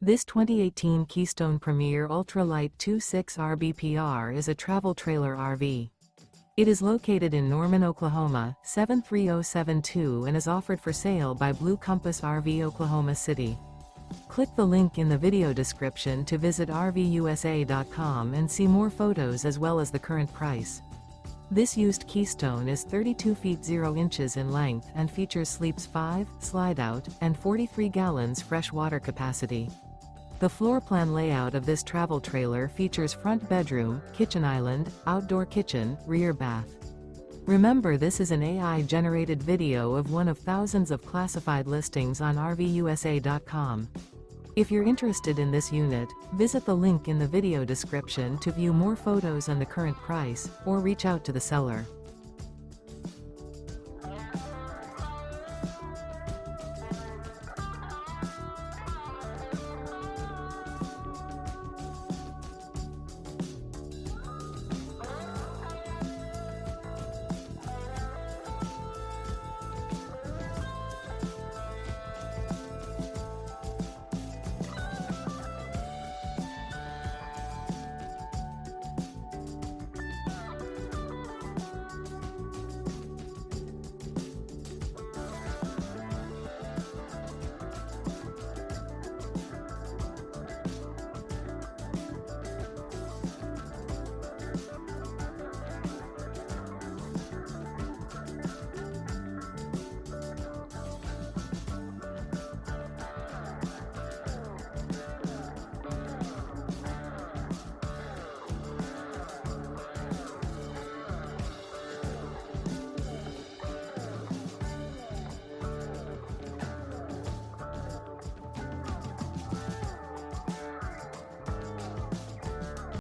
This 2018 Keystone Premier Ultra Lite 26 RBPR is a travel trailer RV. It is located in Norman, Oklahoma, 73072 and is offered for sale by Blue Compass RV Oklahoma City. Click the link in the video description to visit RVUSA.com and see more photos as well as the current price. This used Keystone is 32 feet 0 inches in length and features sleeps 5, Slideout, and 43 gallons fresh water capacity. The floor plan layout of this travel trailer features front bedroom, kitchen island, outdoor kitchen, rear bath. Remember, this is an AI-generated video of one of thousands of classified listings on RVUSA.com. If you're interested in this unit, visit the link in the video description to view more photos and the current price, or reach out to the seller.